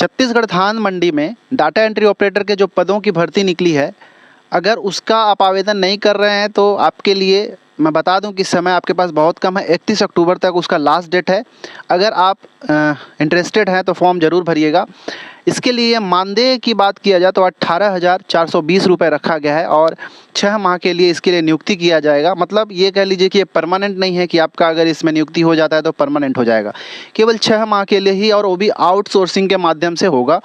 छत्तीसगढ़ धान मंडी में data entry operator के जो पदों की भर्ती निकली है, अगर उसका आप आवेदन नहीं कर रहे हैं तो आपके लिए मैं बता दूं कि समय आपके पास बहुत कम है। 31 अक्टूबर तक उसका लास्ट डेट है। अगर आप इंटरेस्टेड हैं तो फॉर्म ज़रूर भरिएगा। इसके लिए मानदेय की बात किया जाए तो 18,420 रुपये रखा गया है और 6 माह के लिए इसके लिए नियुक्ति किया जाएगा। मतलब ये कह लीजिए कि ये परमानेंट नहीं है कि आपका अगर इसमें नियुक्ति हो जाता है तो परमानेंट हो जाएगा। केवल 6 माह के लिए ही, और वो भी आउटसोर्सिंग के माध्यम से होगा।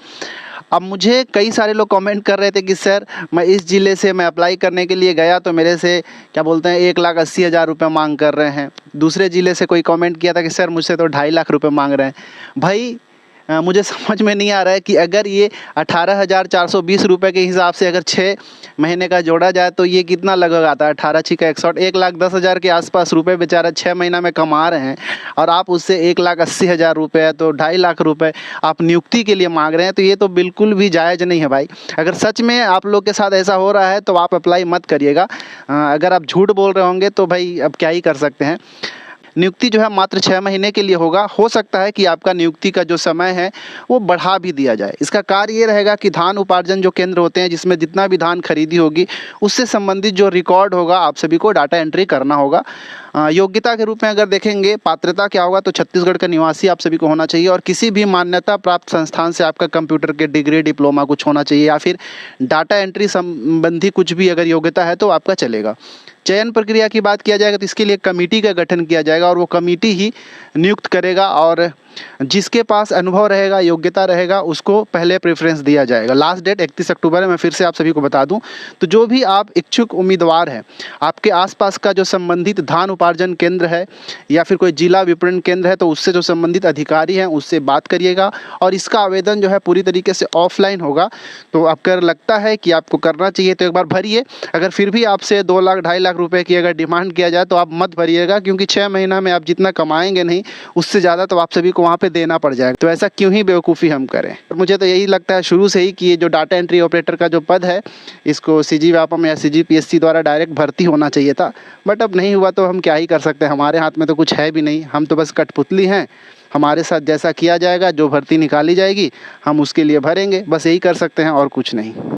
अब मुझे कई सारे लोग कमेंट कर रहे थे कि सर मैं इस ज़िले से मैं अप्लाई करने के लिए गया तो मेरे से क्या बोलते हैं 1,80,000 रुपये मांग कर रहे हैं। दूसरे ज़िले से कोई कमेंट किया था कि सर मुझसे तो 2.5 लाख रुपये मांग रहे हैं। भाई मुझे समझ में नहीं आ रहा है कि अगर ये 18,420 रुपये के हिसाब से अगर 6 महीने का जोड़ा जाए तो ये कितना लगभग आता है। 18 छिका 61, 1,10,000 के आसपास रुपये बेचारा 6 महीना में कमा रहे हैं और आप उससे 1,80,000 रुपये तो 2.5 लाख रुपये आप नियुक्ति के लिए मांग रहे हैं। तो ये तो बिल्कुल भी जायज़ नहीं है भाई। अगर सच में आप लोग के साथ ऐसा हो रहा है तो आप अप्लाई मत करिएगा। अगर आप झूठ बोल रहे होंगे तो भाई अब क्या ही कर सकते हैं। नियुक्ति जो है मात्र 6 महीने के लिए होगा। हो सकता है कि आपका नियुक्ति का जो समय है वो बढ़ा भी दिया जाए। इसका कार्य ये रहेगा कि धान उपार्जन जो केंद्र होते हैं जिसमें जितना भी धान खरीदी होगी उससे संबंधित जो रिकॉर्ड होगा आप सभी को डाटा एंट्री करना होगा। योग्यता के रूप में अगर देखेंगे पात्रता क्या होगा तो छत्तीसगढ़ का निवासी आप सभी को होना चाहिए और किसी भी मान्यता प्राप्त संस्थान से आपका कंप्यूटर के डिग्री डिप्लोमा कुछ होना चाहिए या फिर डाटा एंट्री संबंधी कुछ भी अगर योग्यता है तो आपका चलेगा। चयन प्रक्रिया की बात किया जाएगा तो इसके लिए कमेटी का गठन किया जाएगा और वो कमेटी ही नियुक्त करेगा और जिसके पास अनुभव रहेगा योग्यता रहेगा उसको पहले प्रेफरेंस दिया जाएगा। लास्ट डेट 31 अक्टूबर है। मैं फिर से आप सभी को बता दूं तो जो भी आप इच्छुक उम्मीदवार हैं आपके आसपास का जो संबंधित धान उपार्जन केंद्र है या फिर कोई जिला विपणन केंद्र है तो उससे जो संबंधित अधिकारी हैं उससे बात करिएगा और इसका आवेदन जो है पूरी तरीके से ऑफलाइन होगा। तो अगर लगता है कि आपको करना चाहिए तो एक बार भरिए। अगर फिर भी आपसे 2 लाख 2.5 लाख रुपए की अगर डिमांड किया जाए तो आप मत भरिएगा, क्योंकि 6 महीना में आप जितना कमाएंगे नहीं उससे ज़्यादा तो आप सभी को वहाँ पे देना पड़ जाएगा। तो ऐसा क्यों ही बेवकूफ़ी हम करें। मुझे तो यही लगता है शुरू से ही कि ये जो डाटा एंट्री ऑपरेटर का जो पद है इसको सीजी व्यापम या CGPSC द्वारा डायरेक्ट भर्ती होना चाहिए था, बट अब नहीं हुआ तो हम क्या ही कर सकते हैं। हमारे हाथ में तो कुछ है भी नहीं, हम तो बस कठपुतली हैं। हमारे साथ जैसा किया जाएगा, जो भर्ती निकाली जाएगी हम उसके लिए भरेंगे, बस यही कर सकते हैं और कुछ नहीं।